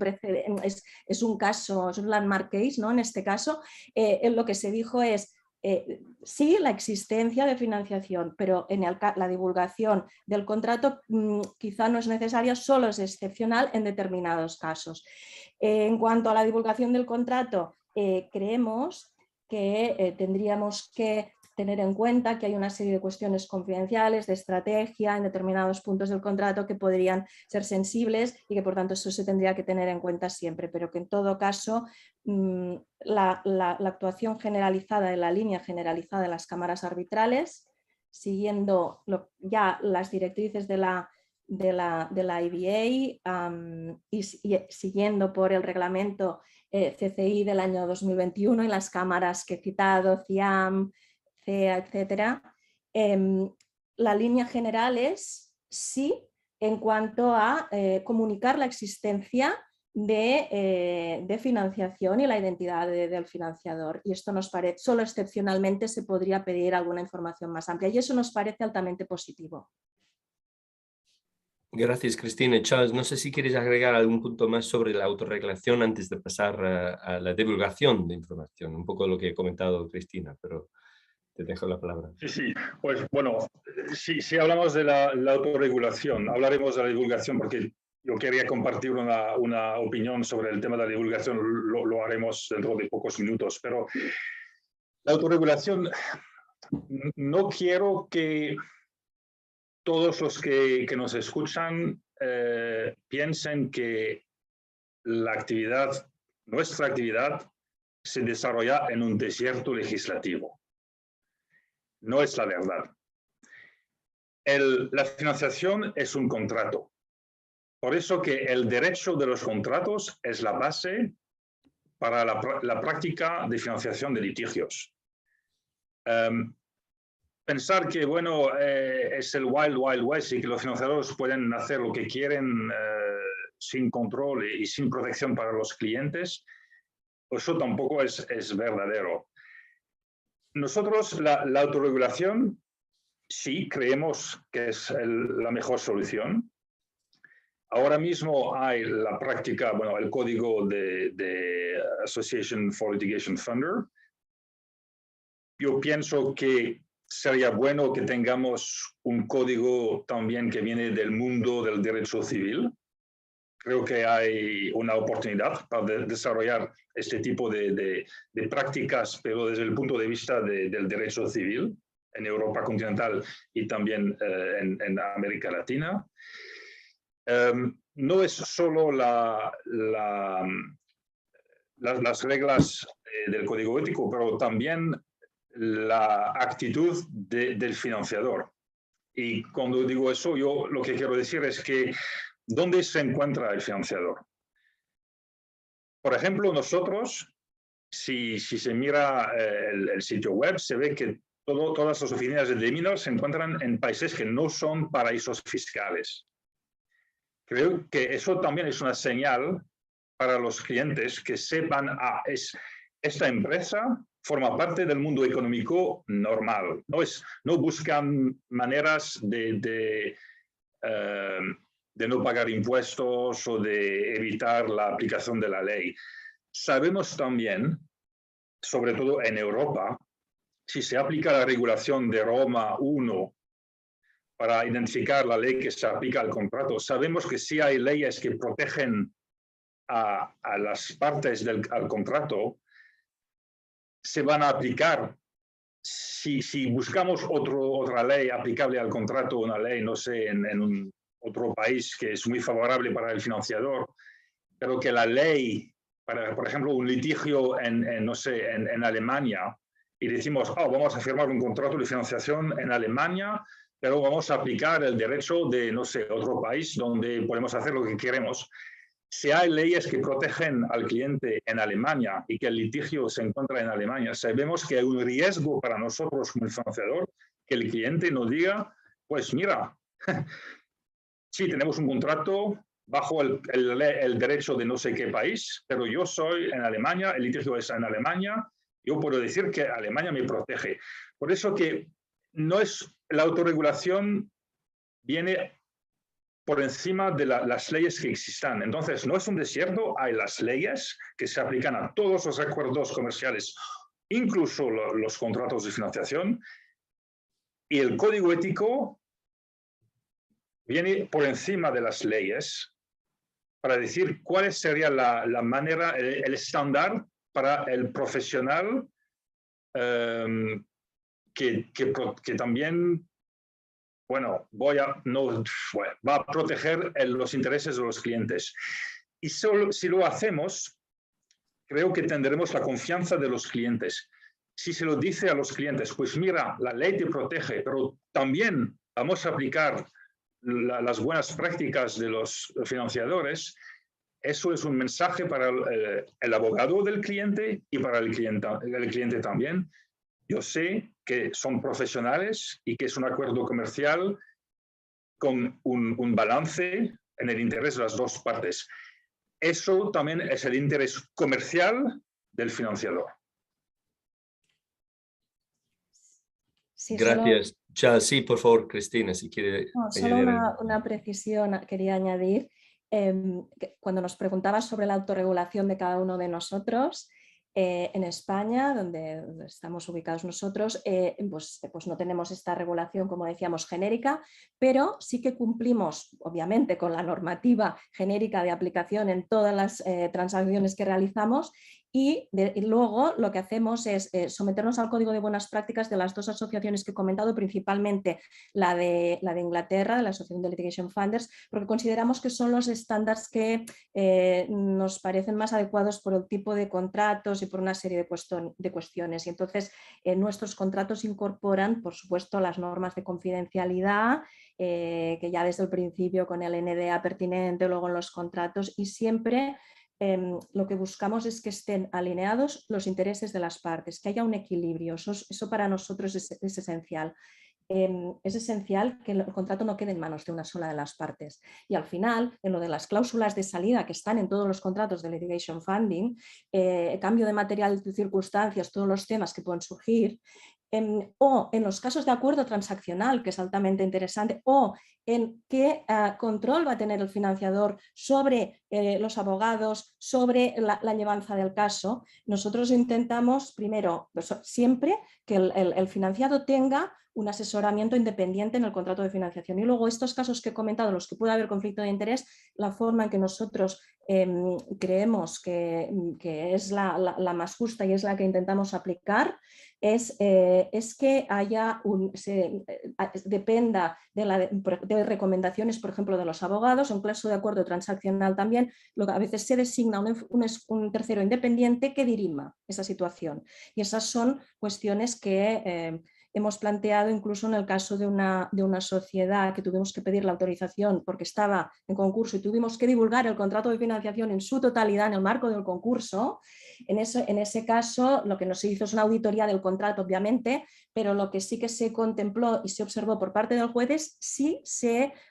D: caso, es un landmark case, ¿no? En este caso, lo que se dijo es sí, la existencia de financiación, pero en la divulgación del contrato quizá no es necesaria, solo es excepcional en determinados casos. En cuanto a la divulgación del contrato, creemos que tendríamos que tener en cuenta que hay una serie de cuestiones confidenciales, de estrategia en determinados puntos del contrato que podrían ser sensibles y que por tanto eso se tendría que tener en cuenta siempre, pero que en todo caso la actuación generalizada de la línea generalizada de las cámaras arbitrales, siguiendo ya las directrices de la IBA y siguiendo por el reglamento CCI del año 2021 y las cámaras que he citado, CIAM, CEA, etcétera, la línea general es sí en cuanto a comunicar la existencia de financiación y la identidad del financiador. Y esto nos parece, solo excepcionalmente se podría pedir alguna información más amplia y eso nos parece altamente positivo.
B: Gracias, Cristina. Charles, no sé si quieres agregar algún punto más sobre la autorregulación antes de pasar a la divulgación de información, un poco lo que ha comentado Cristina, pero Te dejo la palabra.
C: Sí, pues bueno, si hablamos de la autorregulación, hablaremos de la divulgación porque yo quería compartir una opinión sobre el tema de la divulgación, lo haremos dentro de pocos minutos, pero la autorregulación, no quiero que todos los que nos escuchan piensen que nuestra actividad se desarrolla en un desierto legislativo. No es la verdad. La financiación es un contrato. Por eso que el derecho de los contratos es la base para la práctica de financiación de litigios. Pensar que, bueno, es el Wild Wild West y que los financiadores pueden hacer lo que quieren sin control y sin protección para los clientes, eso tampoco es verdadero. Nosotros, la autorregulación, sí creemos que es la mejor solución. Ahora mismo hay la práctica, bueno, el código de Association for Litigation Funder. Yo pienso que sería bueno que tengamos un código también que viene del mundo del derecho civil. Creo que hay una oportunidad para desarrollar este tipo de prácticas, pero desde el punto de vista del derecho civil en Europa continental y también en América Latina. No es solo las reglas del código ético, pero también la actitud del financiador. Y cuando digo eso, yo lo que quiero decir es que ¿dónde se encuentra el financiador? Por ejemplo, nosotros, si se mira el sitio web, se ve que todas las oficinas de Deminor se encuentran en países que no son paraísos fiscales. Creo que eso también es una señal para los clientes que sepan, esta empresa forma parte del mundo económico normal. No buscan maneras de no pagar impuestos o de evitar la aplicación de la ley. Sabemos también, sobre todo en Europa, si se aplica la regulación de Roma I para identificar la ley que se aplica al contrato, sabemos que sí hay leyes que protegen a las partes al contrato, se van a aplicar. Si buscamos otra ley aplicable al contrato, una ley, no sé, en otro país que es muy favorable para el financiador, pero que la ley, por ejemplo, un litigio no sé, en Alemania, y decimos, vamos a firmar un contrato de financiación en Alemania, pero vamos a aplicar el derecho de, no sé, otro país donde podemos hacer lo que queremos. Si hay leyes que protegen al cliente en Alemania y que el litigio se encuentra en Alemania, sabemos que hay un riesgo para nosotros como financiador que el cliente nos diga, pues mira, sí, tenemos un contrato bajo el derecho de no sé qué país, pero yo soy en Alemania, el litigio es en Alemania, yo puedo decir que Alemania me protege. Por eso que no es la autorregulación viene por encima de las leyes que existan. Entonces, no es un desierto, hay las leyes que se aplican a todos los acuerdos comerciales, incluso los contratos de financiación, y el código ético viene por encima de las leyes para decir cuál sería la manera, el estándar para el profesional que también, bueno, va a proteger los intereses de los clientes. Y solo si lo hacemos, creo que tendremos la confianza de los clientes. Si se lo dice a los clientes, pues mira, la ley te protege, pero también vamos a aplicar las buenas prácticas de los financiadores, eso es un mensaje para el abogado del cliente y para el cliente también. Yo sé que son profesionales y que es un acuerdo comercial con un balance en el interés de las dos partes. Eso también es el interés comercial del financiador.
D: Sí,
B: Gracias. Sí, por favor, Cristina, si quiere.
D: Solo una precisión quería añadir. Cuando nos preguntabas sobre la autorregulación de cada uno de nosotros, En España, donde estamos ubicados nosotros, pues no tenemos esta regulación, como decíamos, genérica, pero sí que cumplimos, obviamente, con la normativa genérica de aplicación en todas las transacciones que realizamos. Y luego lo que hacemos es someternos al código de buenas prácticas de las dos asociaciones que he comentado, principalmente la de Inglaterra, de la Asociación de Litigation Funders, porque consideramos que son los estándares que nos parecen más adecuados por el tipo de contratos y por una serie de cuestiones. Y entonces nuestros contratos incorporan, por supuesto, las normas de confidencialidad, que ya desde el principio con el NDA pertinente, luego en los contratos, y siempre lo que buscamos es que estén alineados los intereses de las partes, que haya un equilibrio. Eso para nosotros es esencial. Es esencial que el contrato no quede en manos de una sola de las partes. Y al final, en lo de las cláusulas de salida que están en todos los contratos de litigation funding, cambio de material de circunstancias, todos los temas que pueden surgir, o en los casos de acuerdo transaccional, que es altamente interesante, o en qué control va a tener el financiador sobre los abogados, sobre la llevanza del caso. Nosotros intentamos, primero, pues, siempre que el financiado tenga un asesoramiento independiente en el contrato de financiación. Y luego estos casos que he comentado, en los que puede haber conflicto de interés, la forma en que nosotros creemos que es la más justa y es la que intentamos aplicar es que haya dependa de recomendaciones, por ejemplo, de los abogados, en caso de acuerdo transaccional también, a veces se designa un tercero independiente que dirima esa situación. Y esas son cuestiones que hemos planteado incluso en el caso de una sociedad que tuvimos que pedir la autorización porque estaba en concurso y tuvimos que divulgar el contrato de financiación en su totalidad en el marco del concurso. En ese caso lo que no se hizo es una auditoría del contrato, obviamente, pero lo que sí que se contempló y se observó por parte del juez es si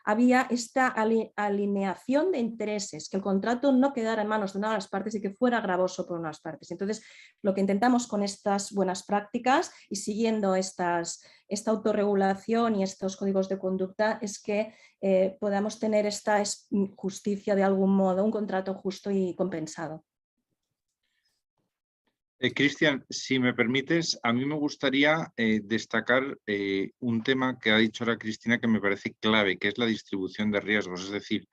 D: había esta alineación de intereses, que el contrato no quedara en manos de una de las partes y que fuera gravoso por unas partes. Entonces, lo que intentamos con estas buenas prácticas y siguiendo esta autorregulación y estos códigos de conducta es que podamos tener esta justicia de algún modo, un contrato justo y compensado.
E: Cristian, si me permites, a mí me gustaría destacar un tema que ha dicho ahora Cristina que me parece clave, que es la distribución de riesgos. Es decir,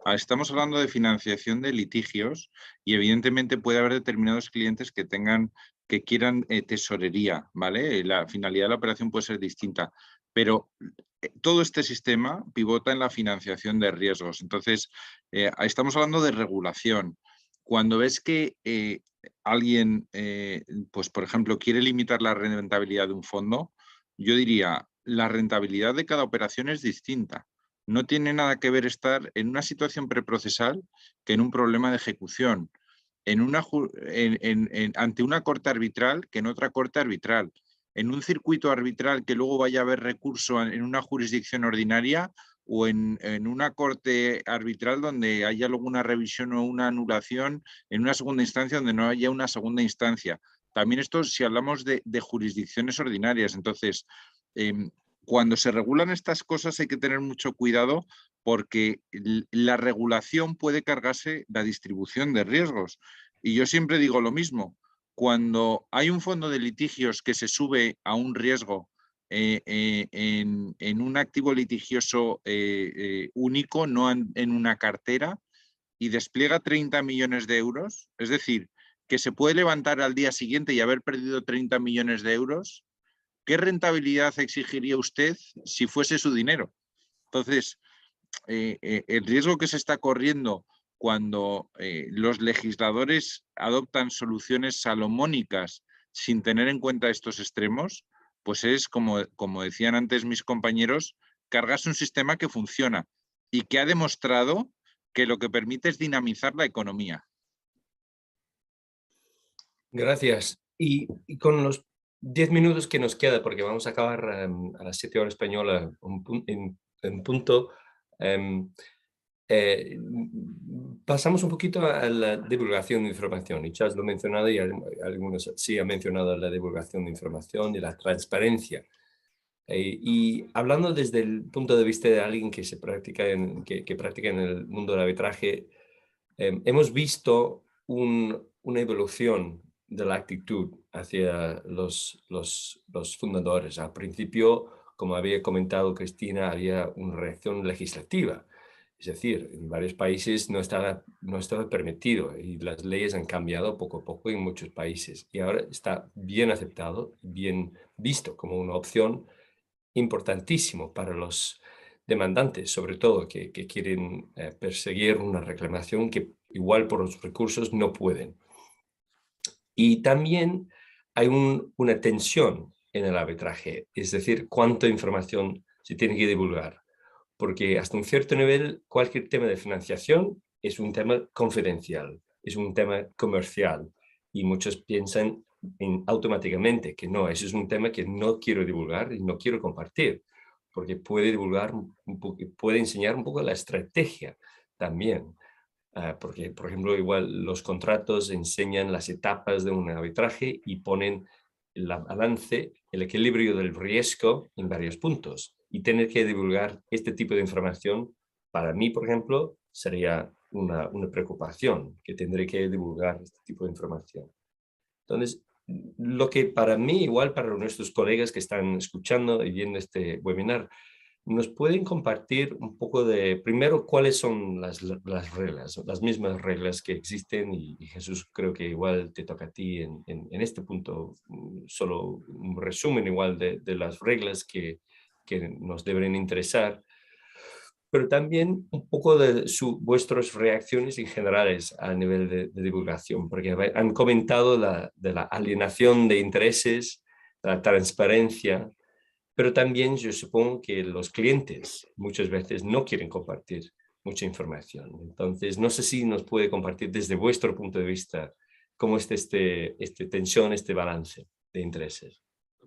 E: estamos hablando de financiación de litigios y evidentemente puede haber determinados clientes que quieran tesorería, ¿vale? La finalidad de la operación puede ser distinta, pero todo este sistema pivota en la financiación de riesgos. Entonces, estamos hablando de regulación. Cuando ves que alguien, pues por ejemplo, quiere limitar la rentabilidad de un fondo, yo diría, la rentabilidad de cada operación es distinta. No tiene nada que ver estar en una situación preprocesal que en un problema de ejecución, ante una corte arbitral que en otra corte arbitral, en un circuito arbitral que luego vaya a haber recurso en una jurisdicción ordinaria o en una corte arbitral donde haya alguna revisión o una anulación en una segunda instancia donde no haya una segunda instancia. También esto si hablamos de jurisdicciones ordinarias. Entonces, cuando se regulan estas cosas hay que tener mucho cuidado porque la regulación puede cargarse la distribución de riesgos. Y yo siempre digo lo mismo, cuando hay un fondo de litigios que se sube a un riesgo en un activo litigioso único, no en una cartera, y despliega 30 millones de euros, es decir, que se puede levantar al día siguiente y haber perdido 30 millones de euros, ¿qué rentabilidad exigiría usted si fuese su dinero? Entonces, el riesgo que se está corriendo cuando los legisladores adoptan soluciones salomónicas sin tener en cuenta estos extremos, pues es, como decían antes mis compañeros, cargarse un sistema que funciona y que ha demostrado que lo que permite es dinamizar la economía.
B: Gracias. Y con los 10 minutos que nos queda, porque vamos a acabar a las 7 horas española en punto, pasamos un poquito a la divulgación de información. Y Charles lo ha mencionado y algunos sí han mencionado la divulgación de información y la transparencia. Y hablando desde el punto de vista de alguien que practica en el mundo del arbitraje, hemos visto una evolución de la actitud hacia los fundadores. Al principio, como había comentado Cristina, había una reacción legislativa. Es decir, en varios países no estaba permitido y las leyes han cambiado poco a poco en muchos países. Y ahora está bien aceptado, bien visto como una opción importantísimo para los demandantes, sobre todo que quieren perseguir una reclamación que igual por los recursos no pueden. Y también hay una tensión en el arbitraje, es decir, cuánta información se tiene que divulgar, porque hasta un cierto nivel cualquier tema de financiación es un tema confidencial, es un tema comercial y muchos piensan automáticamente que no, ese es un tema que no quiero divulgar y no quiero compartir, porque puede divulgar puede enseñar un poco la estrategia también. Porque, por ejemplo, igual los contratos enseñan las etapas de un arbitraje y ponen el balance, el equilibrio del riesgo en varios puntos. Y tener que divulgar este tipo de información, para mí, por ejemplo, sería una preocupación, que tendré que divulgar este tipo de información. Entonces, lo que para mí, igual para nuestros colegas que están escuchando y viendo este webinar, ¿nos pueden compartir un poco de, primero, cuáles son las reglas, las mismas reglas que existen? Y Jesús, creo que igual te toca a ti en este punto, solo un resumen igual de las reglas que nos deben interesar, pero también un poco de vuestras reacciones en generales a nivel de divulgación, porque han comentado de la alienación de intereses, la transparencia, pero también yo supongo que los clientes muchas veces no quieren compartir mucha información. Entonces, no sé si nos puede compartir desde vuestro punto de vista cómo está este tensión, este balance de intereses.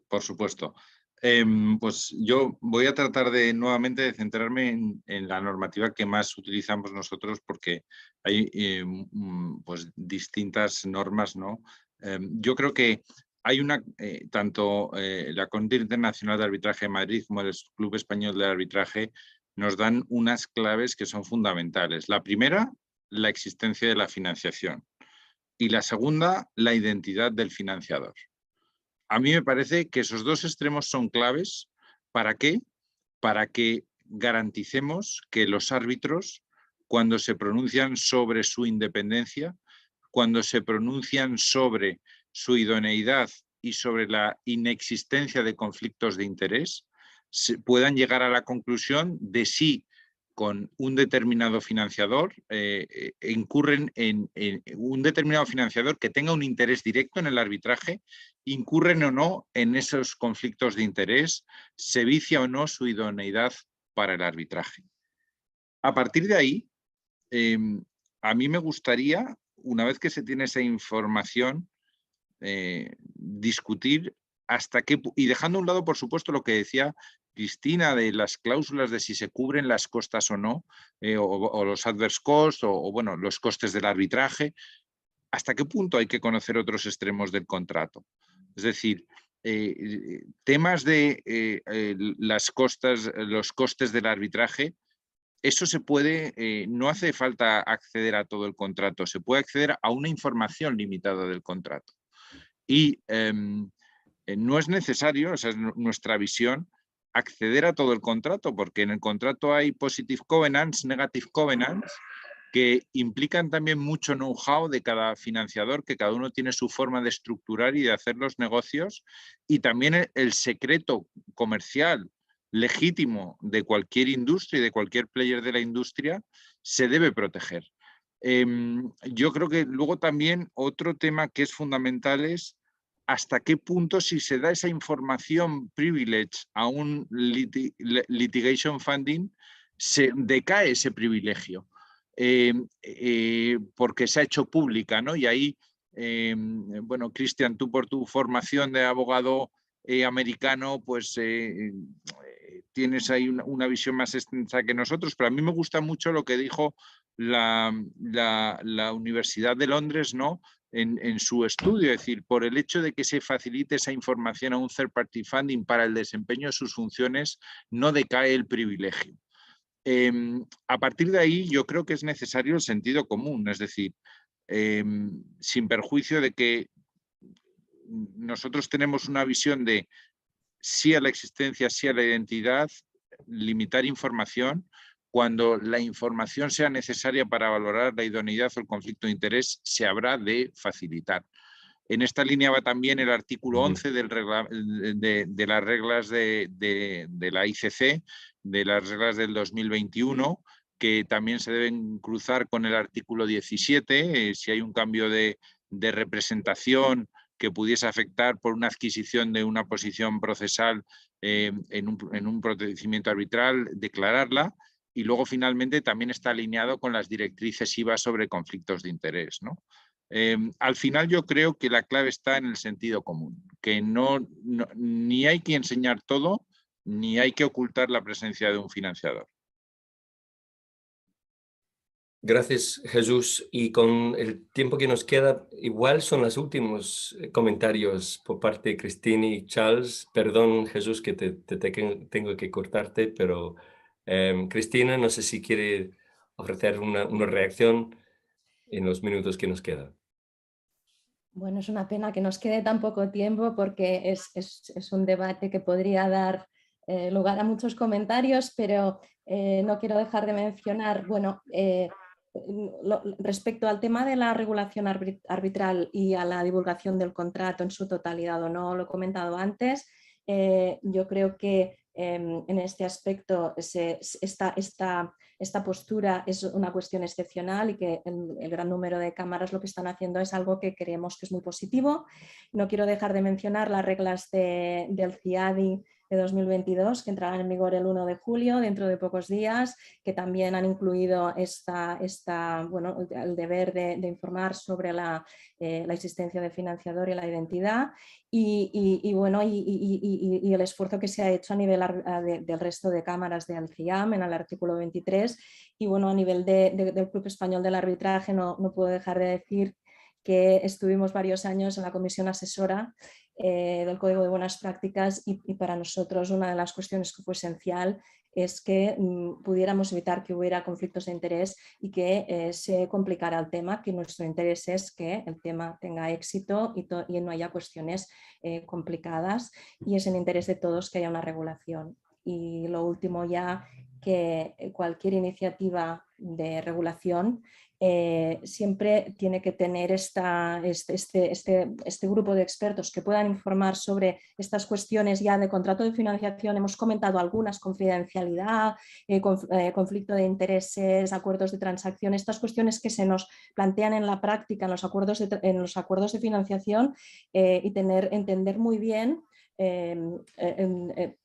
E: Por supuesto. Pues yo voy a tratar nuevamente de centrarme en la normativa que más utilizamos nosotros, porque hay pues distintas normas, ¿no? Yo creo que hay tanto la Corte Internacional de Arbitraje de Madrid como el Club Español de Arbitraje nos dan unas claves que son fundamentales. La primera, la existencia de la financiación. Y la segunda, la identidad del financiador. A mí me parece que esos dos extremos son claves. ¿Para qué? Para que garanticemos que los árbitros, cuando se pronuncian sobre su independencia, cuando se pronuncian sobre su idoneidad y sobre la inexistencia de conflictos de interés, puedan llegar a la conclusión de si con un determinado financiador incurren en un determinado financiador que tenga un interés directo en el arbitraje, incurren o no en esos conflictos de interés, se vicia o no su idoneidad para el arbitraje. A partir de ahí, a mí me gustaría, una vez que se tiene esa información, discutir hasta qué, y dejando a un lado, por supuesto, lo que decía Cristina de las cláusulas de si se cubren las costas o no, o los adverse costs, o bueno, los costes del arbitraje, hasta qué punto hay que conocer otros extremos del contrato. Es decir, temas de los costes del arbitraje, eso se puede, no hace falta acceder a todo el contrato, se puede acceder a una información limitada del contrato. Y no es necesario, esa es nuestra visión, acceder a todo el contrato, porque en el contrato hay positive covenants, negative covenants, que implican también mucho know-how de cada financiador, que cada uno tiene su forma de estructurar y de hacer los negocios, y también el secreto comercial legítimo de cualquier industria y de cualquier player de la industria se debe proteger. Yo creo que luego también otro tema que es fundamental es hasta qué punto, si se da esa información privilege a un litigation funding, se decae ese privilegio, porque se ha hecho pública, ¿no? Y ahí, bueno, Cristian, tú por tu formación de abogado americano, pues tienes ahí una visión más extensa que nosotros, pero a mí me gusta mucho lo que dijo la Universidad de Londres, ¿no? En su estudio, es decir, por el hecho de que se facilite esa información a un third party funding para el desempeño de sus funciones, no decae el privilegio. A partir de ahí yo creo que es necesario el sentido común, es decir, sin perjuicio de que nosotros tenemos una visión de sí a la existencia, sí a la identidad, limitar información. Cuando la información sea necesaria para valorar la idoneidad o el conflicto de interés, se habrá de facilitar. En esta línea va también el artículo 11 de las reglas de la ICC, de las reglas del 2021, que también se deben cruzar con el artículo 17, si hay un cambio de representación que pudiese afectar por una adquisición de una posición procesal en un procedimiento arbitral, declararla. Y luego finalmente también está alineado con las directrices IVA sobre conflictos de interés, ¿no? Al final yo creo que la clave está en el sentido común, que ni hay que enseñar todo, ni hay que ocultar la presencia de un financiador.
B: Gracias, Jesús. Y con el tiempo que nos queda, igual son los últimos comentarios por parte de Cristina y Charles. Perdón, Jesús, que tengo que cortarte, pero Cristina, no sé si quiere ofrecer una reacción en los minutos que nos quedan.
D: Bueno, es una pena que nos quede tan poco tiempo porque es un debate que podría dar lugar a muchos comentarios, pero no quiero dejar de mencionar, bueno, respecto al tema de la regulación arbitral y a la divulgación del contrato en su totalidad o no, lo he comentado antes, yo creo que en este aspecto esta postura es una cuestión excepcional y que el gran número de cámaras lo que están haciendo es algo que creemos que es muy positivo. No quiero dejar de mencionar las reglas del CIADI de 2022 que entrarán en vigor el 1 de julio, dentro de pocos días, que también han incluido bueno, el deber de informar sobre la existencia del financiador y la identidad y el esfuerzo que se ha hecho a nivel del resto de cámaras del CIAM en el artículo 23 y bueno, a nivel del Club Español del Arbitraje no puedo dejar de decir que estuvimos varios años en la comisión asesora del Código de Buenas Prácticas y para nosotros una de las cuestiones que fue esencial es que pudiéramos evitar que hubiera conflictos de interés y que se complicara el tema, que nuestro interés es que el tema tenga éxito y no haya cuestiones complicadas y es en interés de todos que haya una regulación. Y lo último ya, que cualquier iniciativa de regulación siempre tiene que tener este grupo de expertos que puedan informar sobre estas cuestiones ya de contrato de financiación. Hemos comentado algunas, confidencialidad, conflicto de intereses, acuerdos de transacción, estas cuestiones que se nos plantean en la práctica en los acuerdos de financiación y entender muy bien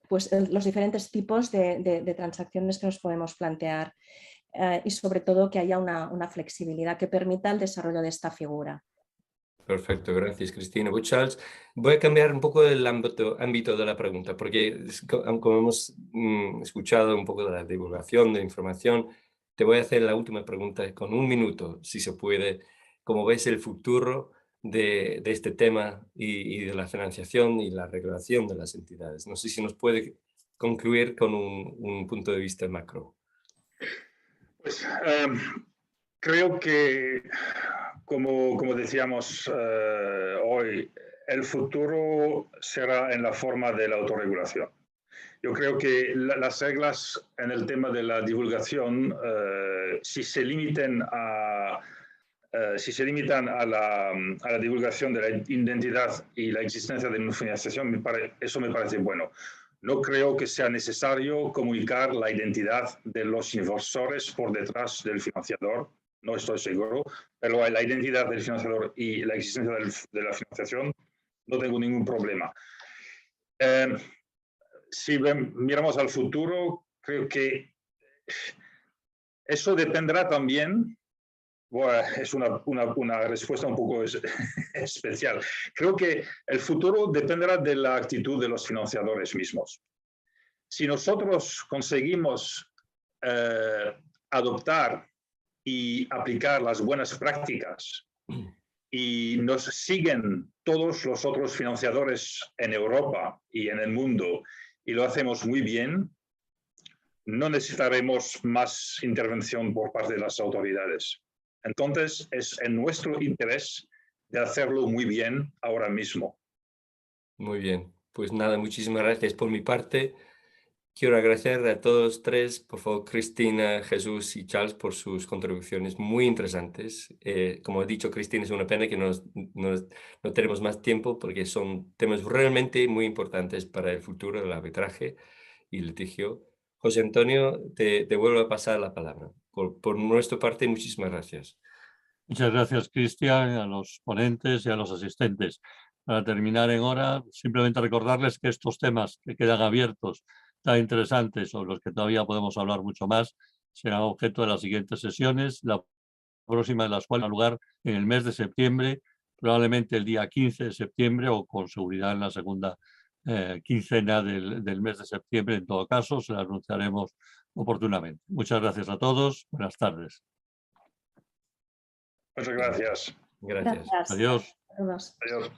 D: pues los diferentes tipos de transacciones que nos podemos plantear. Y sobre todo que haya una flexibilidad que permita el desarrollo de esta figura.
B: Perfecto, gracias Cristina. Pues, Charles, voy a cambiar un poco el ámbito de la pregunta, porque como hemos escuchado un poco de la divulgación de información, te voy a hacer la última pregunta con un minuto, si se puede. ¿Cómo ves el futuro de este tema y de la financiación y la regulación de las entidades? No sé si nos puede concluir con un punto de vista macro.
C: Pues creo que, como decíamos hoy, el futuro será en la forma de la autorregulación. Yo creo que las reglas en el tema de la divulgación, si se limitan a la divulgación de la identidad y la existencia de una financiación, eso me parece bueno. No creo que sea necesario comunicar la identidad de los inversores por detrás del financiador, no estoy seguro, pero la identidad del financiador y la existencia de la financiación no tengo ningún problema. Si miramos al futuro, creo que eso dependerá también. Bueno, es una respuesta un poco especial. Creo que el futuro dependerá de la actitud de los financiadores mismos. Si nosotros conseguimos adoptar y aplicar las buenas prácticas y nos siguen todos los otros financiadores en Europa y en el mundo y lo hacemos muy bien, no necesitaremos más intervención por parte de las autoridades. Entonces, es en nuestro interés de hacerlo muy bien ahora mismo.
B: Muy bien. Pues nada, muchísimas gracias por mi parte. Quiero agradecer a todos tres, por favor, Cristina, Jesús y Charles, por sus contribuciones muy interesantes. Como he dicho, Cristina, es una pena que no tenemos más tiempo porque son temas realmente muy importantes para el futuro del arbitraje y litigio. José Antonio, te vuelvo a pasar la palabra. Por nuestra parte, muchísimas gracias.
A: Muchas gracias, Cristian, a los ponentes y a los asistentes. Para terminar en hora, simplemente recordarles que estos temas que quedan abiertos, tan interesantes, sobre los que todavía podemos hablar mucho más, serán objeto de las siguientes sesiones, la próxima de las cuales tendrá lugar en el mes de septiembre, probablemente el día 15 de septiembre o con seguridad en la segunda quincena del mes de septiembre. En todo caso, se la anunciaremos oportunamente. Muchas gracias a todos. Buenas tardes.
C: Muchas gracias.
B: Gracias.
D: Gracias.
A: Adiós.
D: A todos.
C: Adiós.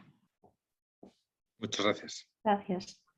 E: Muchas gracias.
D: Gracias.